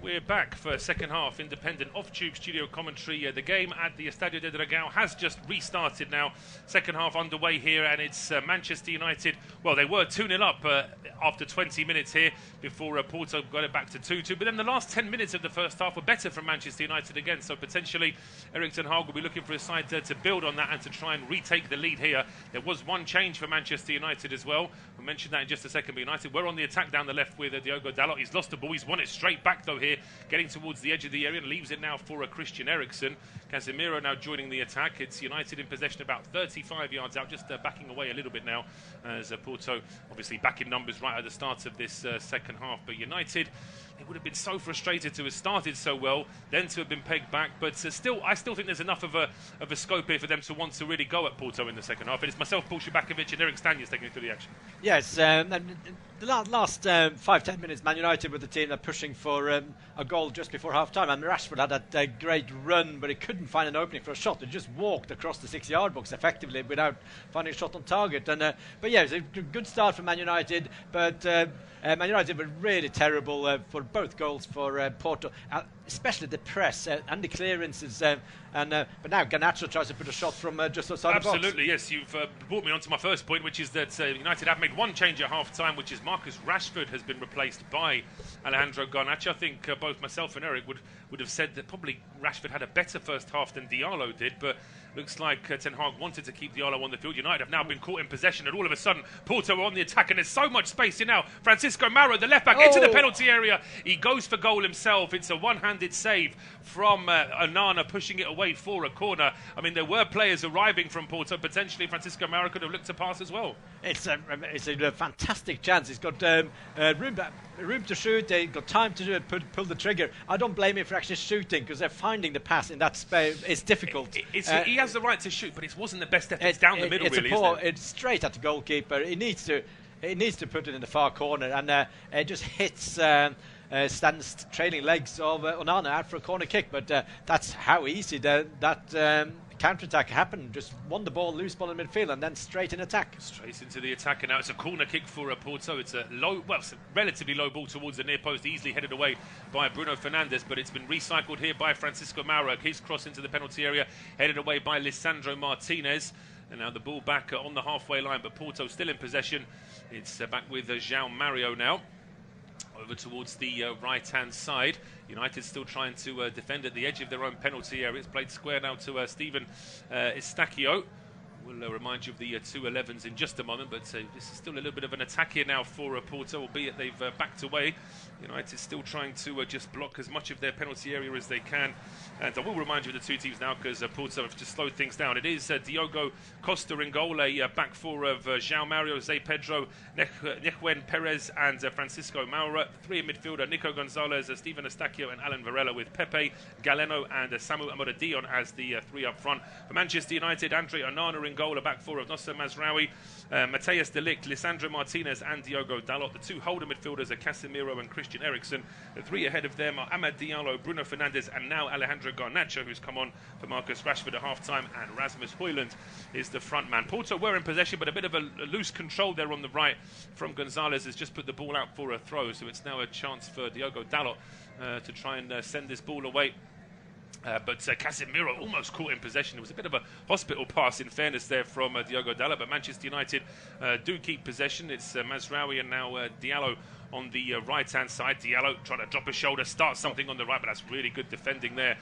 We're back for second half, independent off-tube studio commentary. The game at the Estadio de Dragao has just restarted now. Second half underway here, and it's Manchester United. Well, they were 2-0 up after 20 minutes here before Porto got it back to 2-2. But then the last 10 minutes of the first half were better from Manchester United again. So potentially Erik will be looking for his side to build on that and to try and retake the lead here. There was one change for Manchester United as well. We'll mention that in just a second. But United were on the attack down the left with Diogo Dalot. He's lost the ball. He's won it straight back though here, getting towards the edge of the area, and leaves it now for Christian Eriksen. Casemiro now joining the attack. It's United in possession about 35 yards out, just backing away a little bit now as Porto obviously back in numbers right at the start of this second half. But United, they would have been so frustrated to have started so well, then to have been pegged back. But I still think there's enough of a scope here for them to want to really go at Porto in the second half. And it's myself, Paul Szczerbakowicz, and Erik Stagnes taking it through the action. Yes, and the last 5-10 minutes, Man United with the team, they're pushing for a goal just before half-time. And Rashford had that great run, but he couldn't find an opening for a shot. He just walked across the 6-yard box effectively without finding a shot on target. And but yeah, it was a good start for Man United, but Man United were really terrible for both goals for Porto, especially the press and the clearances. But now Garnacho tries to put a shot from just outside the box. Absolutely, yes. You've brought me on to my first point, which is that United have made one change at half-time, which is Marcus Rashford has been replaced by Alejandro Garnacho. I think both myself and Eirik would have said that probably Rashford had a better first half than Diallo did, but looks like Ten Hag wanted to keep Diallo on the field. United have now been caught in possession, and all of a sudden Porto are on the attack, and there's so much space here now. Francisco Mauro, the left back, into the penalty area. He goes for goal himself. It's a one-handed save from Onana, pushing it away for a corner. I mean, there were players arriving from Porto. Potentially Francisco Mauro could have looked to pass as well. It's a fantastic chance. He's got room to shoot. They've got time to pull the trigger. I don't blame him for actually shooting, because they're finding the pass in that space. It's difficult. He has the right to shoot, but it wasn't the best effort. It's down the middle, really, isn't it? It's straight at the goalkeeper. He needs to put it in the far corner, and it just hits Stan's trailing legs of Onana out for a corner kick. But that's how easy that counter-attack happened. Just won the ball, loose ball in midfield, and then straight in attack. Straight into the attack, and now it's a corner kick for Porto. It's a relatively low ball towards the near post, easily headed away by Bruno Fernandes, but it's been recycled here by Francisco Mauro. His cross into the penalty area, headed away by Lisandro Martinez. And now the ball back on the halfway line, but Porto still in possession. It's back with João Mario now. Over towards the right-hand side. United still trying to defend at the edge of their own penalty area. It's played square now to Steven Eustáquio. We'll remind you of the 2-11s in just a moment, but this is still a little bit of an attack here now for Porto, albeit they've backed away. United still trying to just block as much of their penalty area as they can. And I will remind you of the two teams now, because Porto have just slowed things down. It is Diogo Costa in goal, a back four of João Mario, Zé Pedro, Nehuén Perez and Francisco Mauro. Three in midfielder, Nico Gonzalez, Steven Eustáquio and Alan Varela, with Pepe, Galeno and Samu Amoradion as the three up front. For Manchester United, Andre Onana in goal, a back four of Nosser Mazraoui, Mateus de Ligt, Lisandro Martinez and Diogo Dalot. The two holder midfielders are Casemiro and Christian Eriksen. The three ahead of them are Amad Diallo, Bruno Fernandes and now Alejandro Garnacho, who's come on for Marcus Rashford at half-time, and Rasmus Højlund is the front man. Porto were in possession, but a bit of a loose control there on the right from Gonzalez has just put the ball out for a throw, so it's now a chance for Diogo Dalot to try and send this ball away. But Casemiro almost caught in possession. It was a bit of a hospital pass, in fairness, there from Diogo Dalot. But Manchester United do keep possession. It's Mazraoui and now Diallo on the right-hand side. Diallo trying to drop a shoulder, start something on the right, but that's really good defending there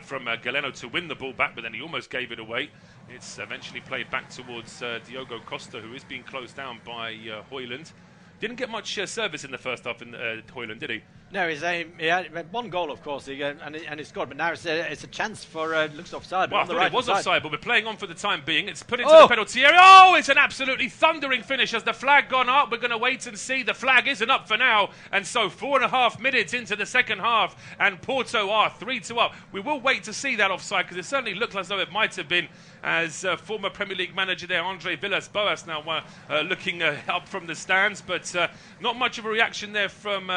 from Galeno to win the ball back, but then he almost gave it away. It's eventually played back towards Diogo Costa, who is being closed down by Højlund. Didn't get much service in the first half in Højlund, did he? No, he had one goal, of course, and he scored. But now it's a chance for looks offside. Well, I thought it was offside, but we're playing on for the time being. It's put into the penalty area. Oh, it's an absolutely thundering finish. Has the flag gone up? We're going to wait and see. The flag isn't up for now, and so 4.5 minutes into the second half, and Porto are 3-2 up. We will wait to see that offside, because it certainly looked as though it might have been, as former Premier League manager there, Andre Villas-Boas, now looking up from the stands, but not much of a reaction there from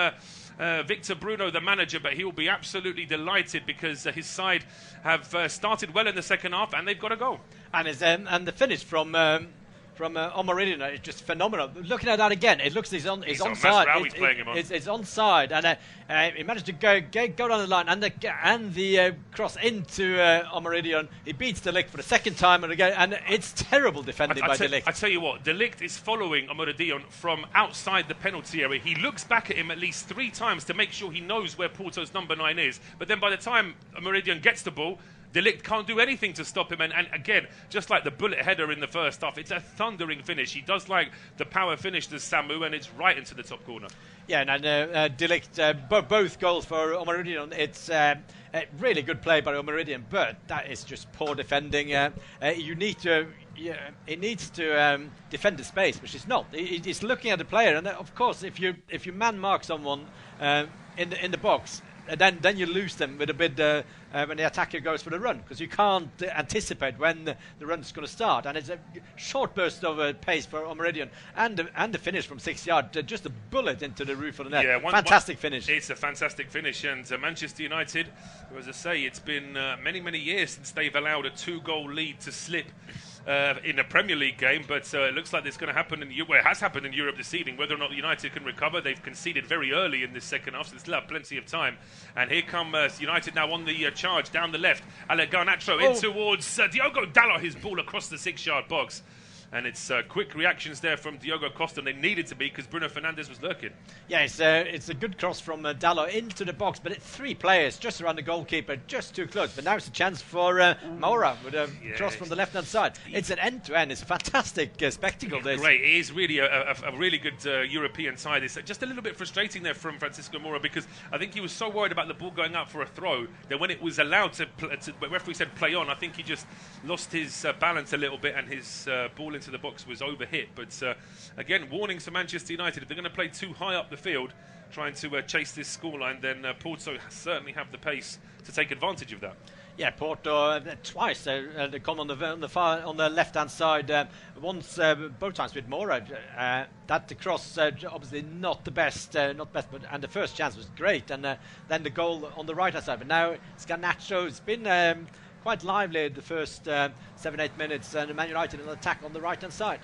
Victor Bruno, the manager, but he will be absolutely delighted, because his side have started well in the second half and they've got a goal. And the finish from Omaridian is just phenomenal. Looking at that again, it looks he's onside. Masraoui playing him on. It's onside, and he managed to go down the line and the cross into Omaridian. He beats De Ligt for the second time and again, and it's terrible defending by De Ligt. I tell you what, De Ligt is following Omaridian from outside the penalty area. He looks back at him at least 3 times to make sure he knows where Porto's number 9 is. But then by the time Omaridian gets the ball, De Ligt can't do anything to stop him, and again, just like the bullet header in the first half, it's a thundering finish. He does like the power finish to Samu, and it's right into the top corner. Yeah, and De Ligt, both goals for Omaridian. It's really good play by Omaridian, but that is just poor defending. He needs to defend the space, which is not. He's looking at the player, and of course, if you man mark someone in the box, then you lose them with a bit when the attacker goes for the run, because you can't anticipate when the run's going to start. And it's a short burst of pace for Omaridian, and the finish from 6 yards, just a bullet into the roof of the net. Yeah, fantastic finish. It's a fantastic finish, and Manchester United, as I say, it's been many years since they've allowed a 2-goal lead to slip in a Premier League game, but it looks like it's going to happen it has happened in Europe this evening. Whether or not United can recover, they've conceded very early in this second half, so they still have plenty of time. And here come United now on the charge down the left. Ale Garnacho in towards Diogo Dalot, his ball across the 6-yard box. And it's quick reactions there from Diogo Costa, and they needed to be because Bruno Fernandes was lurking. Yeah, it's a good cross from Dalot into the box, but it's 3 players just around the goalkeeper, just too close. But now it's a chance for Moura with a cross from the left-hand side. It's an end-to-end. It's a fantastic spectacle. It's great. It is really a really good European side. It's just a little bit frustrating there from Francisco Moura, because I think he was so worried about the ball going out for a throw that when it was allowed to the referee said play on, I think he just lost his balance a little bit, and his ball into the box was overhit. But again, warnings for Manchester United: if they're going to play too high up the field trying to chase this scoreline, then Porto certainly have the pace to take advantage of that. Yeah, Porto twice they come on the left-hand side. Once, both times with Moura. That the cross, obviously not the best, but and the first chance was great, and then the goal on the right-hand side. But now it's Garnacho. It's been quite lively the first 7-8 minutes, and Man United in an attack on the right-hand side.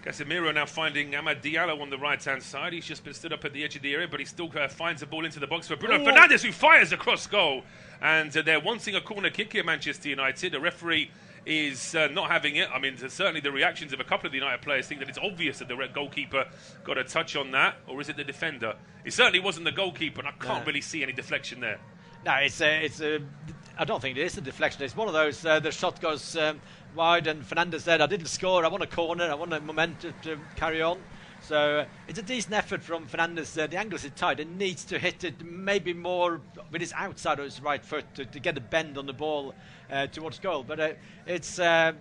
Casemiro now finding Amad Diallo on the right-hand side. He's just been stood up at the edge of the area, but he still finds a ball into the box for Bruno Fernandes, who fires across goal. And they're wanting a corner kick here, Manchester United. The referee is not having it. I mean, certainly the reactions of a couple of the United players think that it's obvious that the goalkeeper got a touch on that, or is it the defender? It certainly wasn't the goalkeeper, and I can't really see any deflection there. No, I don't think it is a deflection. It's one of those, the shot goes wide, and Fernandes said, I didn't score, I want a corner, I want a momentum to carry on. So it's a decent effort from Fernandes. The angles is tight. It needs to hit it maybe more with his outside of his right foot to get a bend on the ball towards goal. But it's a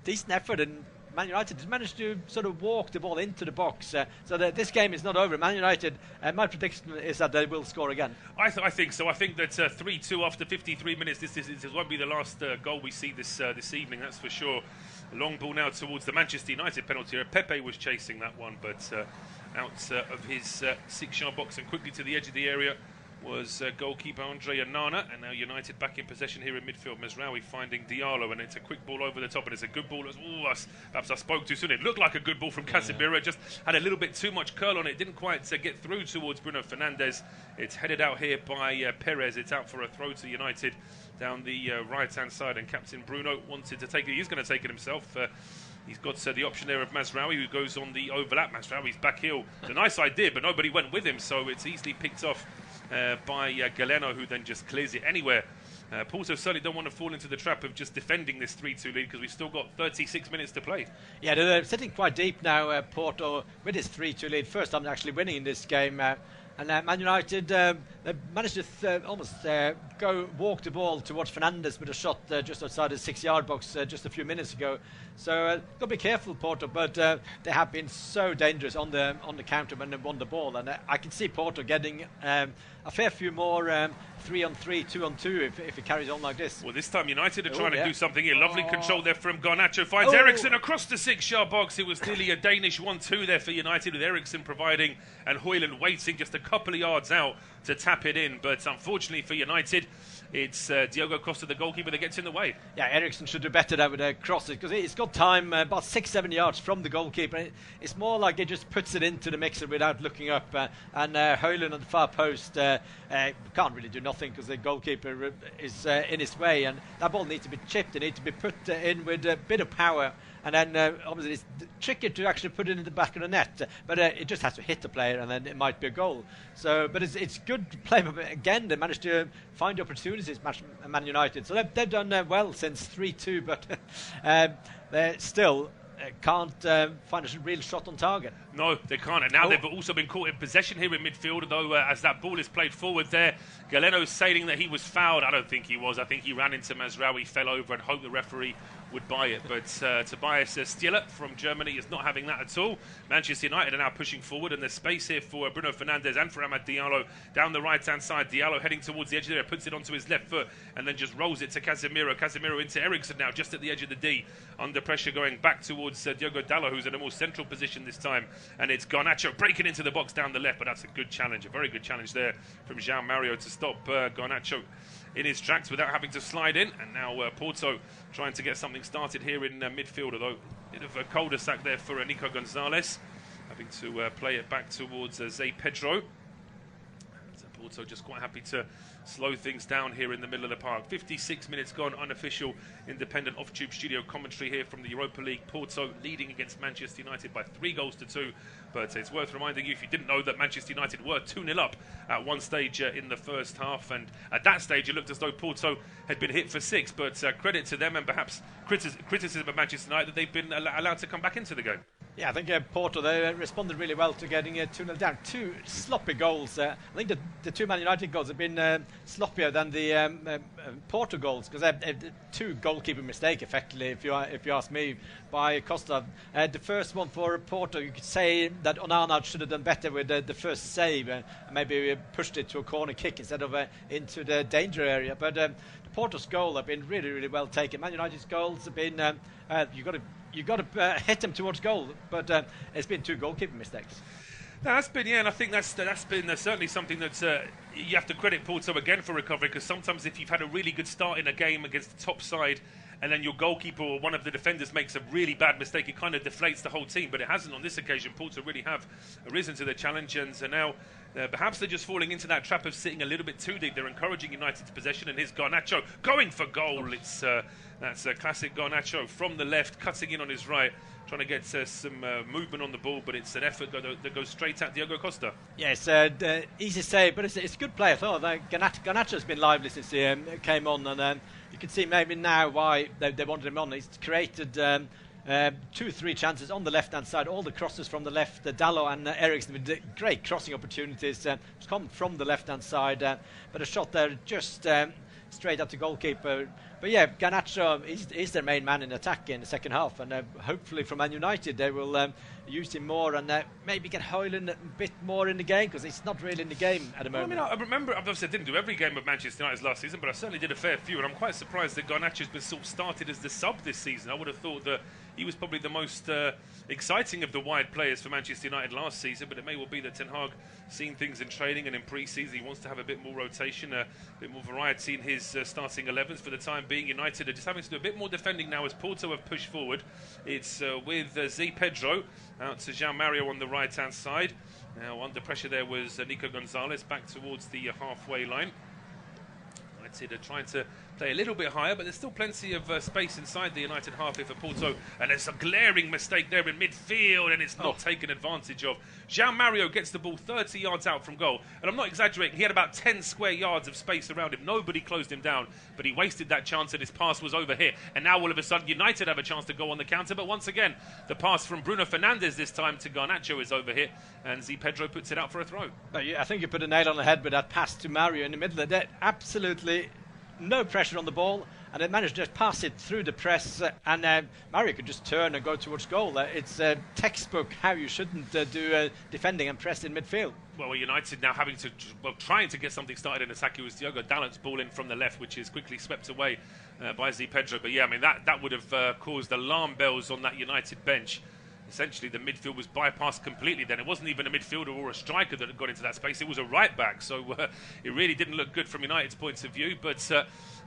decent effort, and Man United has managed to sort of walk the ball into the box, so that this game is not over. Man United, my prediction is that they will score again. I think so. I think that 3-2 after 53 minutes, this won't be the last goal we see this evening, that's for sure. A long ball now towards the Manchester United penalty area. Pepe was chasing that one, but out of his 6-yard box and quickly to the edge of the area was goalkeeper Andre Onana, and now United back in possession here in midfield. Masraoui finding Diallo, and it's a quick ball over the top, and it's a good ball. Perhaps I spoke too soon. It looked like a good ball from Casemiro. It just had a little bit too much curl on it. Didn't quite get through towards Bruno Fernandes. It's headed out here by Perez. It's out for a throw to United down the right-hand side, and Captain Bruno wanted to take it. He's going to take it himself. He's got the option there of Masraoui, who goes on the overlap. Masraoui's back heel. It's a nice idea, but nobody went with him, so it's easily picked off by Galeno, who then just clears it anywhere. Porto certainly don't want to fall into the trap of just defending this 3-2 lead, because we've still got 36 minutes to play. Yeah, they're sitting quite deep now, Porto, with this 3-2 lead. First time actually winning in this game. And Man United they managed to almost walk the ball towards Fernandes with a shot just outside the 6-yard box just a few minutes ago. So got to be careful, Porto, but they have been so dangerous on the counter when they won the ball, and I can see Porto getting a fair few more 3-on-3, 2-on-2 if it carries on like this. Well, this time United are trying to do something here. Lovely control there from Garnacho. Finds Eriksen across the 6-yard box. It was nearly a Danish 1-2 there for United, with Eriksen providing and Højlund waiting just a couple of yards out to tap it in. But unfortunately for United, it's Diogo Costa, the goalkeeper, that gets in the way. Yeah, Eriksen should do better there with crosses, because he's got time about 6-7 yards from the goalkeeper. It's more like he just puts it into the mixer without looking up. And Højlund on the far post can't really do nothing because the goalkeeper is in his way. And that ball needs to be chipped. It needs to be put in with a bit of power. And then obviously it's tricky to actually put it in the back of the net, but it just has to hit the player, and then it might be a goal. So, but it's good play. Again, they managed to find opportunities, Man United. So they've done well since 3-2, but they still can't find a real shot on target. No, they can't. And now they've also been caught in possession here in midfield, though, as that ball is played forward there. Galeno's saying that he was fouled. I don't think he was. I think he ran into Mazraoui, fell over, and hoped the referee would buy it. But Tobias Stiller from Germany is not having that at all. Manchester United are now pushing forward, and there's space here for Bruno Fernandes and for Amad Diallo down the right-hand side. Diallo heading towards the edge of the area, puts it onto his left foot, and then just rolls it to Casemiro. Casemiro into Eriksen now, just at the edge of the D. Under pressure going back towards Diogo Dalot, who's in a more central position this time. And it's Garnacho breaking into the box down the left, but that's a good challenge, a very good challenge there from João Mario to stop Garnacho in his tracks without having to slide in. And now Porto trying to get something started here in midfield, although a bit of a cul-de-sac there for Nico Gonzalez, having to play it back towards Zé Pedro. So Porto just quite happy to slow things down here in the middle of the park. 56 minutes gone, unofficial independent off-tube studio commentary here from the Europa League. Porto leading against Manchester United by 3-2. But it's worth reminding you, if you didn't know, that Manchester United were 2-0 up at one stage in the first half. And at that stage, it looked as though Porto had been hit for 6. But credit to them, and perhaps criticism of Manchester United, that they've been allowed to come back into the game. Yeah, I think Porto, they responded really well to getting 2-0 down. 2 sloppy goals. I think the 2 Man United goals have been sloppier than the Porto goals, because they're 2 goalkeeper mistake, effectively, if you ask me, by Costa. The first one for Porto, you could say that Onana should have done better with the first save. Maybe pushed it to a corner kick instead of into the danger area. But the Porto's goal have been really, really well taken. Man United's goals have been you've got to hit them towards goal, but it's been 2 goalkeeper mistakes. That's been, and I think that's been certainly something that you have to credit Porto again for recovery, because sometimes if you've had a really good start in a game against the top side, and then your goalkeeper or one of the defenders makes a really bad mistake, it kind of deflates the whole team. But it hasn't on this occasion. Porto really have risen to the challenge, and now perhaps they're just falling into that trap of sitting a little bit too deep. They're encouraging United's possession, and here's Garnacho going for goal. It's that's a classic Garnacho from the left, cutting in on his right, trying to get some movement on the ball, but it's an effort that goes straight at Diogo Costa. Yes, easy save, but it's a good play. I thought Garnacho's been lively since he came on, and you can see maybe now why they wanted him on. He's created 2-3 chances on the left-hand side, all the crosses from the left. Dalot and Eriksen with great crossing opportunities. It's come from the left-hand side, but a shot there just straight at the goalkeeper. But yeah, Garnacho is their main man in attack in the second half, and hopefully for Man United they will use him more and maybe get Højlund a bit more in the game, because he's not really in the game at the moment. Well, I remember, obviously I didn't do every game of Manchester United's last season, but I certainly did a fair few, and I'm quite surprised that Garnacho's been sort of started as the sub this season. I would have thought that he was probably the most exciting of the wide players for Manchester United last season, but it may well be that Ten Hag, seeing things in training and in pre-season, he wants to have a bit more rotation, a bit more variety in his starting 11s for the time being. United are just having to do a bit more defending now as Porto have pushed forward. It's with Zé Pedro out to João Mario on the right-hand side. Now under pressure there was Nico Gonzalez back towards the halfway line. United are trying to play a little bit higher, but there's still plenty of space inside the United half here for Porto, and there's a glaring mistake there in midfield, and it's not taken advantage of. João Mario gets the ball 30 yards out from goal, and I'm not exaggerating, he had about 10 square yards of space around him. Nobody closed him down, but he wasted that chance, and his pass was over here. And now all of a sudden United have a chance to go on the counter, but once again the pass from Bruno Fernandes this time to Garnacho is over here, and Zé Pedro puts it out for a throw. I think you put a nail on the head with that pass to Mario in the middle of that. Absolutely no pressure on the ball, and they managed to just pass it through the press, and Mario could just turn and go towards goal. It's textbook how you shouldn't do defending and press in midfield. Well, United now trying to get something started in attack. It was Diogo Dalot's ball in from the left, which is quickly swept away by Zé Pedro. But yeah, I mean that would have caused alarm bells on that United bench. essentially the midfield was bypassed completely then. It wasn't even a midfielder or a striker that had got into that space, it was a right back, so it really didn't look good from United's points of view, but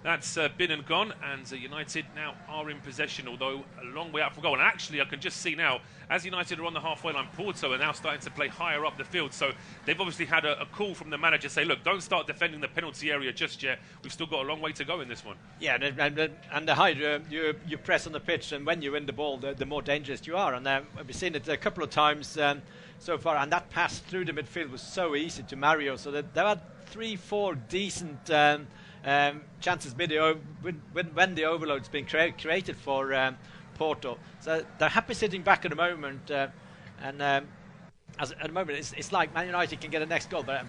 that's been and gone, and United now are in possession, although a long way out from goal. And actually I can just see now, as United are on the halfway line, Porto are now starting to play higher up the field, so they've obviously had a call from the manager to say, look, don't start defending the penalty area just yet, we've still got a long way to go in this one. Yeah, and the higher you press on the pitch, and when you win the ball, the more dangerous you are, and we've seen it a couple of times so far, and that pass through the midfield was so easy to Mario, so that they had 3-4 decent chances when the overload's been created for Porto. So they're happy sitting back at the moment, and at the moment it's like Man United can get a next goal, but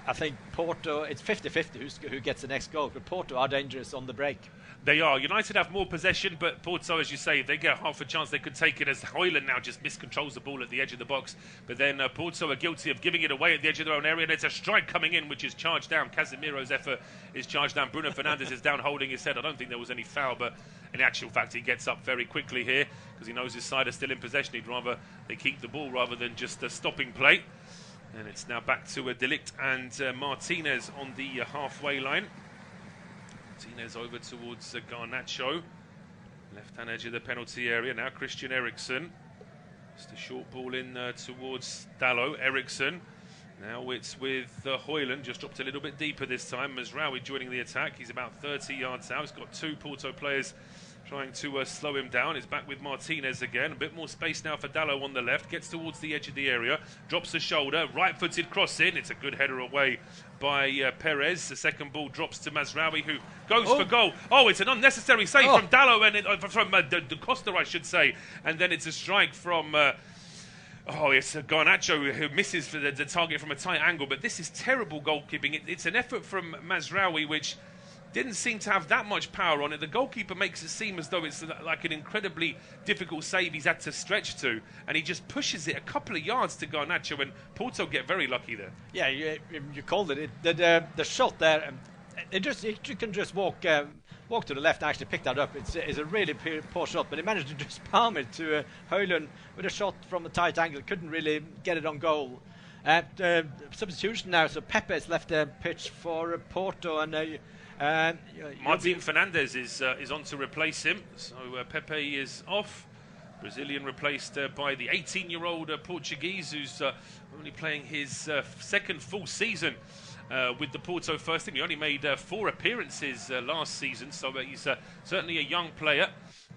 I think Porto, it's 50-50 who gets the next goal, but Porto are dangerous on the break. They are. United have more possession, but Porto, as you say, if they get half a chance, they could take it, as Højlund now just miscontrols the ball at the edge of the box. But then Porto are guilty of giving it away at the edge of their own area, and it's a strike coming in, which is charged down. Casemiro's effort is charged down. Bruno Fernandes is down holding his head. I don't think there was any foul, but in actual fact, he gets up very quickly here because he knows his side is still in possession. He'd rather they keep the ball rather than just a stopping play. And it's now back to De Ligt and Martinez on the halfway line. Martinez over towards Garnacho, left-hand edge of the penalty area. Now Christian Eriksen, just a short ball in towards Dalot. Eriksen, now it's with Højlund, just dropped a little bit deeper this time. Mazraoui joining the attack, he's about 30 yards out. He's got two Porto players trying to slow him down. He's back with Martinez again. A bit more space now for Dalot on the left. Gets towards the edge of the area. Drops the shoulder. Right-footed cross in. It's a good header away by Perez. The second ball drops to Mazraoui, who goes for goal. Oh, it's an unnecessary save from Dalot, and from Costa, I should say. And then it's a strike from... it's Garnacho who misses for the target from a tight angle. But this is terrible goalkeeping. It's an effort from Mazraoui, which... didn't seem to have that much power on it. The goalkeeper makes it seem as though it's like an incredibly difficult save he's had to stretch to, and he just pushes it a couple of yards to Garnacho, and Porto get very lucky there. Yeah, you called it. The shot there, you can just walk to the left and actually pick that up. It's a really poor shot, but he managed to just palm it to Højlund with a shot from a tight angle. Couldn't really get it on goal. Substitution now, so Pepe has left the pitch for Porto, and Martin Fernandes is on to replace him, so Pepe is off. Brazilian replaced by the 18-year-old Portuguese, who's only playing his second full season with the Porto first team. He only made 4 appearances last season, so he's certainly a young player,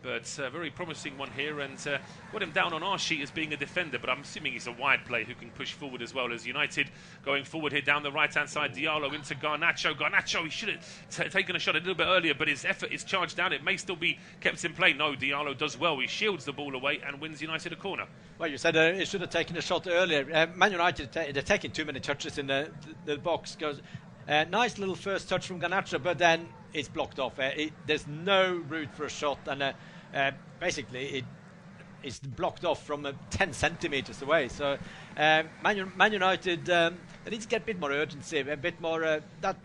but a very promising one here, and got him down on our sheet as being a defender, but I'm assuming he's a wide player who can push forward as well. As United going forward here down the right-hand side, Diallo into Garnacho, he should have taken a shot a little bit earlier, but his effort is charged down. It may still be kept in play. No, Diallo does well. He shields the ball away and wins United a corner. Well, you said he should have taken a shot earlier. Man United, they're taking too many touches in the box. Goes nice little first touch from Garnacho, but then it's blocked off. There's no route for a shot, and basically it's blocked off from 10 centimetres away. So Man United, they need to get a bit more urgency, a bit more that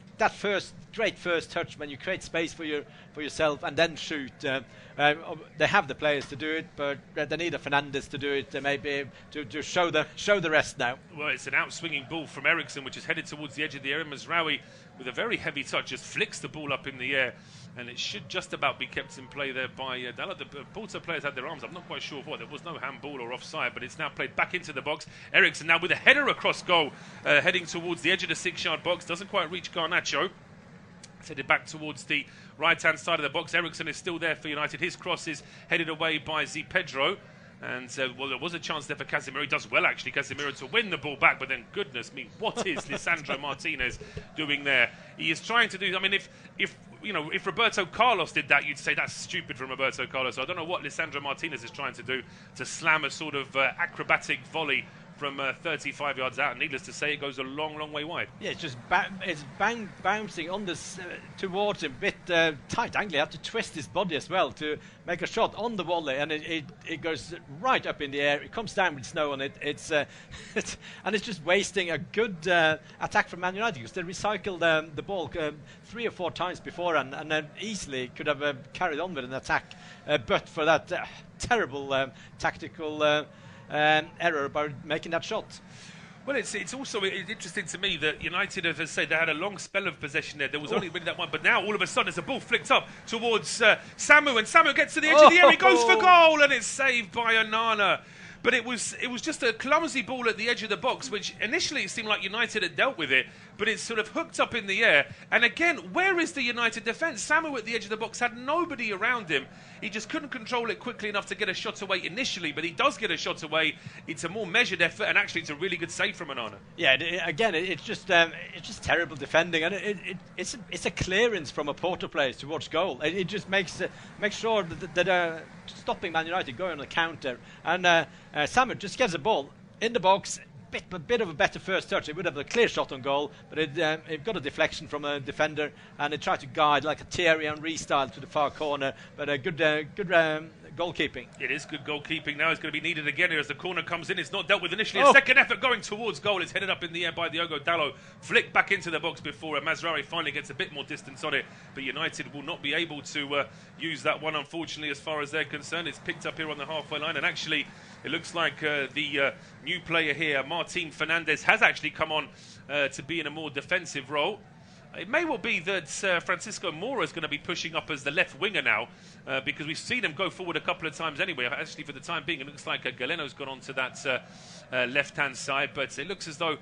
great first touch when you create space for yourself and then shoot. They have the players to do it, but they need a Fernandes to do it. Maybe to show the rest now. Well, it's an out-swinging ball from Eriksen, which is headed towards the edge of the area. Mazraoui, with a very heavy touch, just flicks the ball up in the air, and it should just about be kept in play there by Dalot. The Porto players had their arms. I'm not quite sure what. There was no handball or offside, but it's now played back into the box. Eriksen now with a header across goal, heading towards the edge of the 6-yard box. Doesn't quite reach Garnacho. It's headed back towards the right-hand side of the box. Eriksen is still there for United. His cross is headed away by Pedro. And, well, there was a chance there for Casemiro. He does well, actually, Casemiro, to win the ball back. But then, goodness me, what is Lisandro Martinez doing there? He is trying to do... I mean, if Roberto Carlos did that, you'd say that's stupid from Roberto Carlos. So I don't know what Lisandro Martinez is trying to do to slam a sort of acrobatic volley from 35 yards out. Needless to say, it goes a long, long way wide. Yeah, it's just bouncing on this towards him, a bit tight angle. He had to twist his body as well to make a shot on the volley, and it goes right up in the air. It comes down with snow on it. And it's just wasting a good attack from Man United, because they recycled the ball 3 or 4 times before, and then easily could have carried on with an attack, but for that terrible tactical error by making that shot. Well, it's also interesting to me that United, as I say, they had a long spell of possession there. There was only really that one, but now all of a sudden there's a ball flicked up towards Samu, and Samu gets to the edge of the area, he goes for goal, and it's saved by Onana. But it was just a clumsy ball at the edge of the box, which initially it seemed like United had dealt with it, but it's sort of hooked up in the air. And again, where is the United defence? Samu at the edge of the box had nobody around him. He just couldn't control it quickly enough to get a shot away initially, but he does get a shot away. It's a more measured effort, and actually it's a really good save from Onana. Yeah, it's just terrible defending, and it's a clearance from a Porto player towards goal. It just makes sure that stopping Man United going on the counter, and Samu just gets the ball in the box. A bit of a better first touch. It would have a clear shot on goal, but it got a deflection from a defender, and it tried to guide like a Thierry Henry style to the far corner. But a good goalkeeping. It is good goalkeeping. Now it's going to be needed again here as the corner comes in. It's not dealt with initially. A second effort going towards goal. It's headed up in the air by Diogo Dalot. Flicked back into the box before Mazraoui finally gets a bit more distance on it. But United will not be able to use that one, unfortunately, as far as they're concerned. It's picked up here on the halfway line, and actually it looks like the new player here, Bruno Fernandes, has actually come on to be in a more defensive role. It may well be that Francisco Moura is going to be pushing up as the left winger now, because we've seen him go forward a couple of times anyway. Actually, for the time being, it looks like Galeno's gone on to that left-hand side, but it looks as though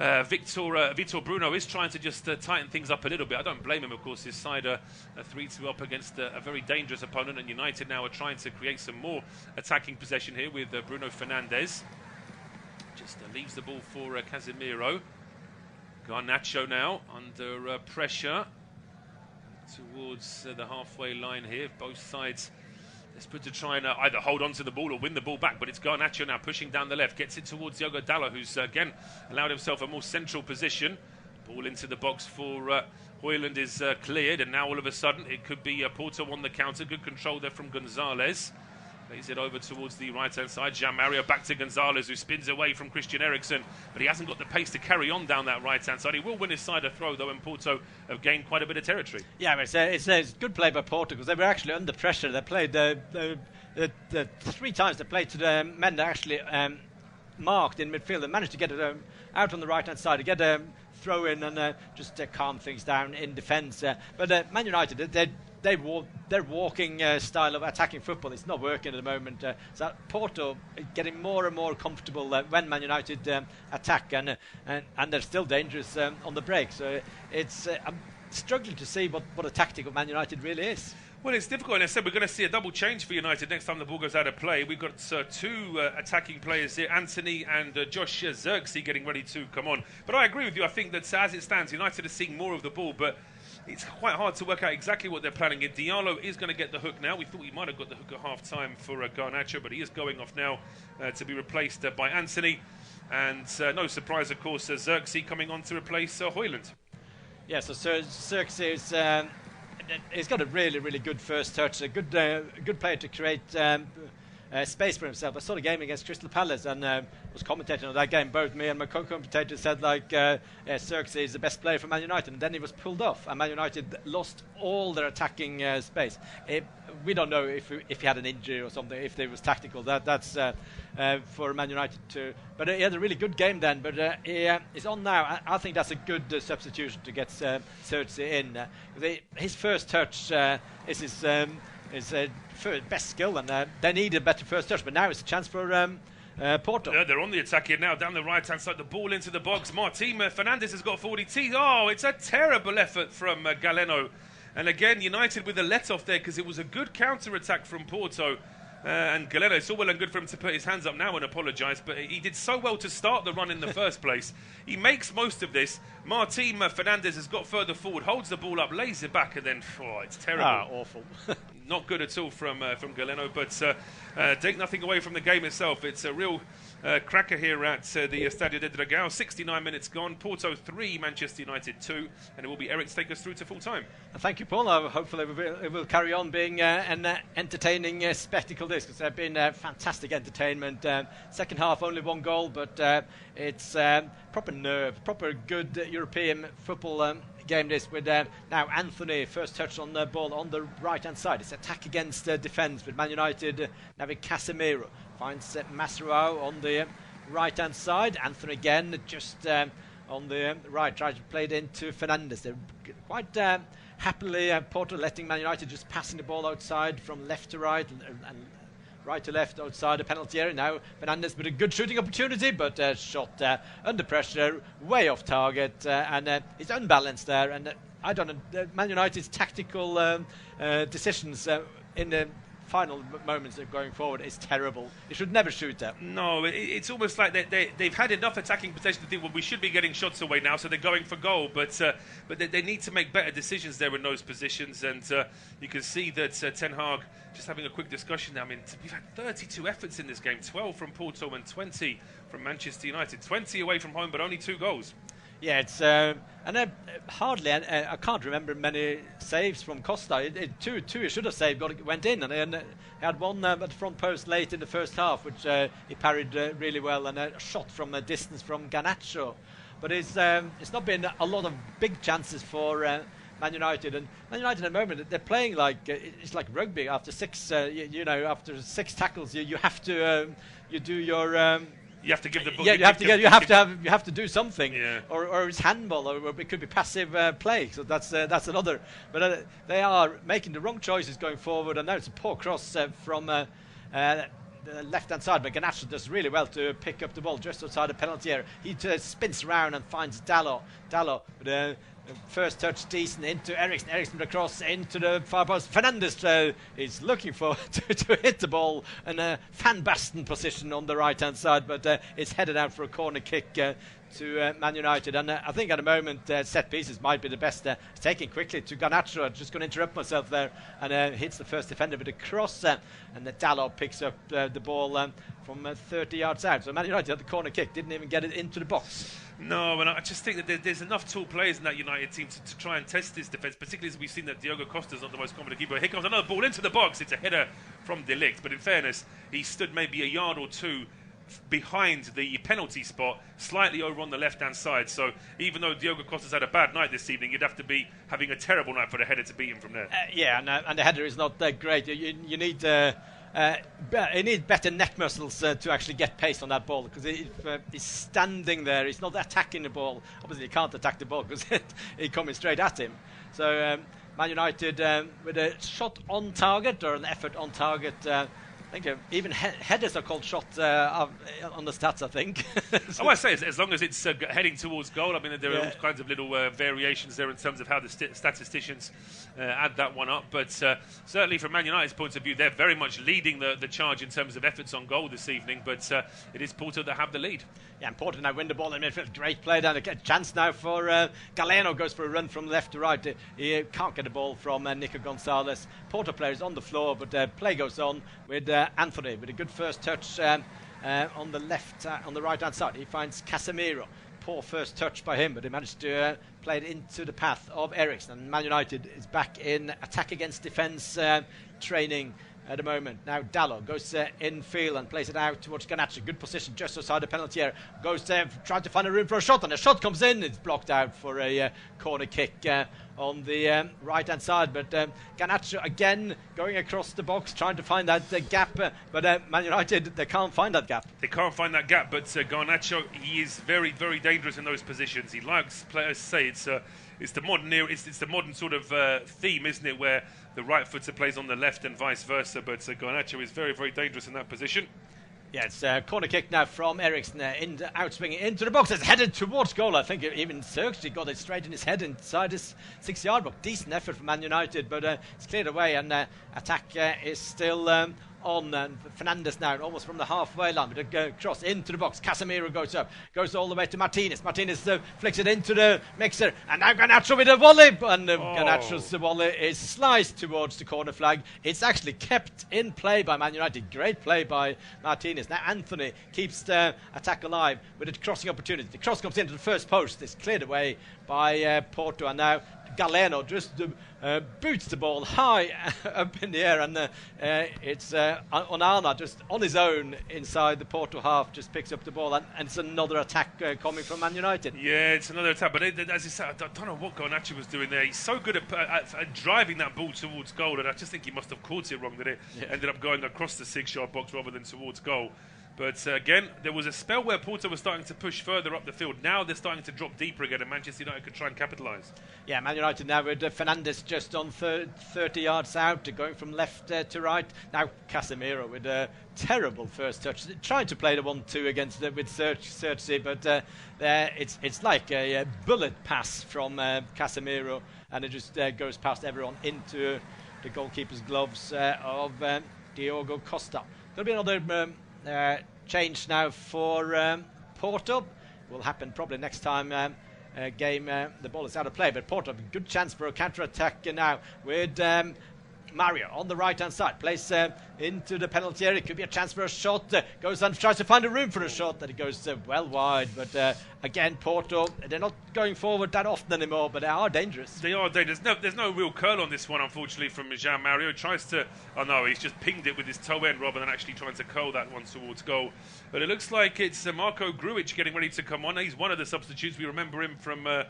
Vitor Bruno is trying to just tighten things up a little bit. I don't blame him, of course. His side are 3-2 up against a very dangerous opponent, and United now are trying to create some more attacking possession here with Bruno Fernandes. Just leaves the ball for Casemiro. Garnacho now under pressure towards the halfway line here. Both sides desperate to try and either hold on to the ball or win the ball back, but it's Garnacho now pushing down the left, gets it towards Diogo Dalot, who's again allowed himself a more central position. Ball into the box for Højlund is cleared, and now all of a sudden it could be Porto on the counter. Good control there from Gonzalez. Plays it over towards the right-hand side. Jean-Mario back to Gonzalez, who spins away from Christian Eriksen, but he hasn't got the pace to carry on down that right-hand side. He will win his side a throw, though, and Porto have gained quite a bit of territory. Yeah, but it's good play by Porto, because they were actually under pressure. They played the 3 times they played to the men that actually marked in midfield. They managed to get it out on the right-hand side, to get a throw in and just calm things down in defence. But Man United, their walking style of attacking football, it's not working at the moment. So Porto getting more and more comfortable when Man United attack, and they're still dangerous on the break. So I'm struggling to see what a tactic of Man United really is. Well, it's difficult, and I said we're going to see a double change for United next time the ball goes out of play. We've got 2 attacking players here, Anthony and Josh Zirkzee, getting ready to come on. But I agree with you. I think that as it stands, United are seeing more of the ball, but it's quite hard to work out exactly what they're planning. Diallo is going to get the hook now. We thought he might have got the hook at half-time for Garnacho, but he is going off now to be replaced by Anthony. And no surprise, of course, Zirkzee coming on to replace Højlund. Yeah, so Zirkzee he's got a really, really good first touch, a good player to create space for himself. I saw the game against Crystal Palace and was commentating on that game. Both me and my co-commentator said Zirkzee is the best player for Man United, and then he was pulled off, and Man United lost all their attacking space. We don't know if he had an injury or something, if it was tactical. That's for Man United to. But he had a really good game then. But he's on now. I think that's a good substitution to get Zirkzee in. His first touch is his best skill, and they need a better first touch. But now it's a chance for Porto. They're on the attack here now, down the right-hand side. The ball into the box. Bruno Fernandes has got 40 teeth. Oh, it's a terrible effort from Galeno. And again, United with a let-off there, because it was a good counter-attack from Porto. And Galeno, it's all well and good for him to put his hands up now and apologise, but he did so well to start the run in the first place. He makes most of this. Bruno Fernandes has got further forward, holds the ball up, lays it back, and then, it's terrible. Awful. Not good at all from Galeno, but take nothing away from the game itself. It's a real cracker here at the Estadio de Dragao. 69 minutes gone. Porto 3, Manchester United 2, and it will be Eirik to take us through to full time. Thank you, Paul. Hopefully it will carry on being an entertaining spectacle, this, because they've been fantastic entertainment. Second half, only 1 goal, but it's proper nerve, proper good European football game this, with now Anthony first touch on the ball on the right hand side. It's attack against defence with Man United now with Casemiro. finds Masrao on the right-hand side. Anthony again, just on the right, tries to play it into Fernandes. They're quite happily, Porto letting Man United just passing the ball outside from left to right and right to left outside the penalty area. Now Fernandes with a good shooting opportunity, but shot under pressure, way off target, and he's unbalanced there. And I don't know, Man United's tactical decisions in the final moments of going forward is terrible. They should never shoot that. No, it's almost like they've had enough attacking potential to think, well, we should be getting shots away now, so they're going for goal. But they need to make better decisions there in those positions. And you can see that Ten Hag, just having a quick discussion now, I mean, we've had 32 efforts in this game, 12 from Porto and 20 from Manchester United. 20 away from home, but only 2 goals. Yeah, it's hardly. I can't remember many saves from Costa. Two he should have saved, went in, and he had one at the front post late in the first half, which he parried really well, and a shot from a distance from Garnacho. But it's not been a lot of big chances for Man United. And Man United at the moment, they're playing like it's like rugby. After 6, after 6 tackles, you have to you do your. You have to give the ball. Yeah, you have to do something, yeah. Or it's handball, or it could be passive play. So that's another. But they are making the wrong choices going forward, and now it's a poor cross from the left-hand side. But Garnacho does really well to pick up the ball just outside the penalty area. He spins around and finds Dalot. But, first touch decent into Eriksen. Eriksen across into the far post. Fernandes is looking for to hit the ball in a Van Basten position on the right hand side, but it's headed out for a corner kick to Man United. And I think at the moment set pieces might be the best. It's taking quickly to Garnacho. I'm just going to interrupt myself there, and hits the first defender with a cross, and the Dalot picks up the ball from 30 yards out. So Man United had the corner kick, didn't even get it into the box. No, and I just think that there's enough tall players in that United team to try and test this defence, particularly as we've seen that Diogo Costa's not the most competent keeper. Here comes another ball into the box. It's a header from De Ligt, but in fairness, he stood maybe a yard or two behind the penalty spot, slightly over on the left-hand side. So even though Diogo Costa's had a bad night this evening, you'd have to be having a terrible night for the header to beat him from there. And the header is not that great. You need... he needs better neck muscles to actually get pace on that ball, because he's standing there, he's not attacking the ball. Obviously he can't attack the ball because he's coming straight at him. So Man United with a shot on target, or an effort on target. I think even headers are called shots on the stats, I think. I say, as long as it's heading towards goal. I mean, there are all kinds of little variations there in terms of how the statisticians add that one up. But certainly from Man United's point of view, they're very much leading the charge in terms of efforts on goal this evening. But it is Porto that have the lead. Yeah, and Porto now win the ball in midfield. Great play down. A chance now for Galeno, goes for a run from left to right. He can't get the ball from Nico Gonzalez. Porto players on the floor, but play goes on with Anthony with a good first touch on the right hand side. He finds Casemiro. Poor first touch by him, but he managed to play it into the path of Eriksen. And Man United is back in attack against defence training at the moment. Now Dalot goes infield and plays it out towards Garnacho. Good position just outside the penalty area. Goes trying to find a room for a shot, and a shot comes in. It's blocked out for a corner kick on the right hand side. But Garnacho again going across the box, trying to find that gap. But Man United, they can't find that gap. They can't find that gap. But Garnacho, he is very, very dangerous in those positions. He likes players say it's the modern era. It's the modern sort of theme, isn't it, where the right footer plays on the left and vice versa. But Garnacho is very, very dangerous in that position. Yeah, it's a corner kick now from Eriksen, outswinging into the box. It's headed towards goal. I think even Sergi got it straight in his head inside his 6-yard box. Decent effort from Man United, but it's cleared away, and attack is still on. And Fernandes now almost from the halfway line, but a cross into the box. Casemiro goes up, goes all the way to Martinez. Martinez flicks it into the mixer, and now Garnacho with a volley, and Garnacho's volley is sliced towards the corner flag. It's actually kept in play by Man United. Great play by Martinez. Now Anthony keeps the attack alive with a crossing opportunity. The cross comes into the first post. It's cleared away by Porto, and now Galeno just boots the ball high up in the air, and it's Onana just on his own inside the Porto half, just picks up the ball, and it's another attack coming from Man United. Yeah, it's another attack, but as you said, I don't know what Garnacho was doing there. He's so good at driving that ball towards goal, and I just think he must have caught it wrong, that it ended up going across the 6-yard box rather than towards goal. But again, there was a spell where Porto was starting to push further up the field. Now they're starting to drop deeper again, and Manchester United could try and capitalise. Yeah, Man United now with Fernandes just on 30 yards out, going from left to right. Now Casemiro with a terrible first touch, trying to play the 1-2 against with Xerxes, but it's like a bullet pass from Casemiro, and it just goes past everyone into the goalkeeper's gloves of Diogo Costa. There'll be another change now for Porto. Will happen probably next time the ball is out of play, but Porto have a good chance for a counter-attack now with Mario on the right-hand side, plays into the penalty area. Could be a chance for a shot, goes and tries to find a room for a shot, that it goes well wide, but again Porto, they're not going forward that often anymore, but they are dangerous. They are dangerous. No, there's no real curl on this one, unfortunately, from Jean Mario. Tries to, he's just pinged it with his toe end rather than actually trying to curl that one towards goal. But it looks like it's Marko Grujic getting ready to come on. He's one of the substitutes. We remember him from a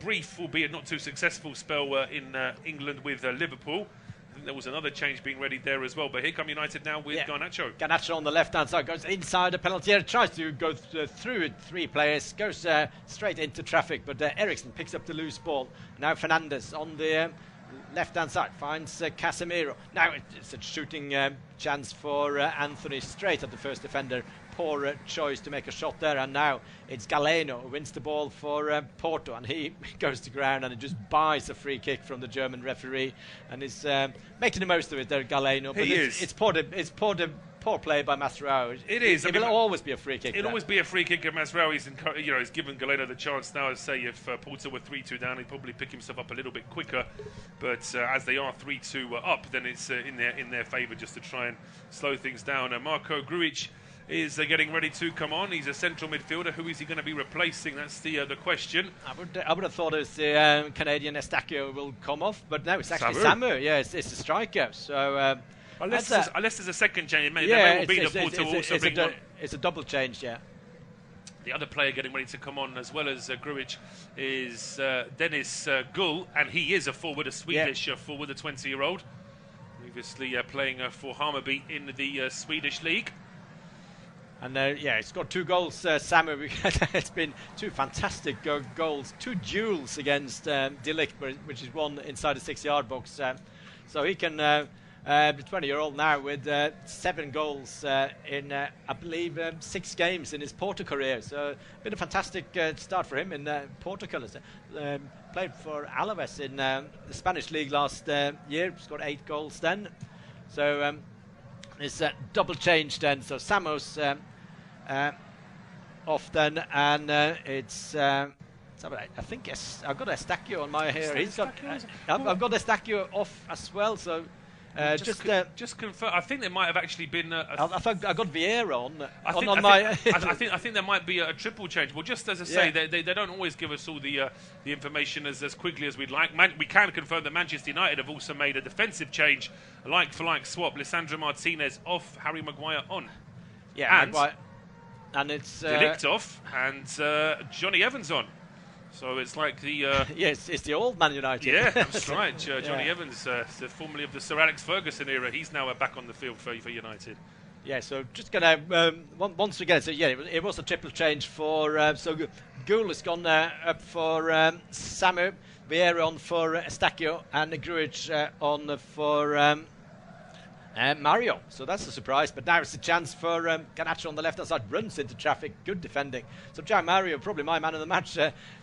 brief, albeit not too successful, spell in England with Liverpool. I think there was another change being ready there as well. But here come United now with Garnacho. Garnacho on the left-hand side, goes inside the penalty area, tries to go through 3 players, goes straight into traffic, but Eriksen picks up the loose ball. Now Fernandes on the left-hand side finds Casemiro. Now it's a shooting chance for Anthony, straight at the first defender. Poor choice to make a shot there, and now it's Galeno who wins the ball for Porto, and he goes to ground and it just buys a free kick from the German referee, and is making the most of it there, Galeno. But it's poor play by Mascherano. It is. It will always be a free kick. It'll always be a free kick, and Mascherano he's given Galeno the chance now. Say if Porto were 3-2 down, he'd probably pick himself up a little bit quicker. But as they are 3-2 up, then it's in their favour just to try and slow things down. Marko Grujic is getting ready to come on. He's a central midfielder. Who is he going to be replacing? That's the question. I would have thought it was the Canadian Estadio will come off, but no, it's actually Samu. Yeah, it's a striker. So unless there's a second change, there may be the Porto will also bring one. It's a double change, yeah. The other player getting ready to come on, as well as Grujic, is Dennis Gull, and he is a forward, a Swedish forward, a 20-year-old, previously playing for Hammarby in the Swedish league. And he's got 2 goals, Samu. It's been 2 fantastic goals, 2 duels against Delict, which is one inside the 6-yard box. So he can be 20-year-old now with 7 goals in, I believe, 6 games in his Porto career. So been a fantastic start for him in Porto colours. Played for Alaves in the Spanish league last year. Scored 8 goals then. So it's a double change then. So Samu's off then, and it's I think I've got Estadio on my hair. I've got Estadio off as well. So just confirm. I think there might have actually been. I got Vieira on. I think there might be a triple change. Well, just as I say, they don't always give us all the information as quickly as we'd like. We can confirm that Manchester United have also made a defensive change, a like-for-like swap. Lisandro Martinez off, Harry Maguire on. Yeah, Maguire. And it's Delict off and Johnny Evans on. So it's like the it's the old Man United. Yeah, that's right. Johnny Evans, formerly of the Sir Alex Ferguson era, he's now back on the field for United. Yeah, so just gonna once again. So it was a triple change for so Goul has gone up for Samu, Vieira on for Estadio, and Grujic on for Mario. So that's a surprise, but now it's a chance for Garnacho on the left hand side, runs into traffic, good defending. So Gian Mario, probably my man of the match,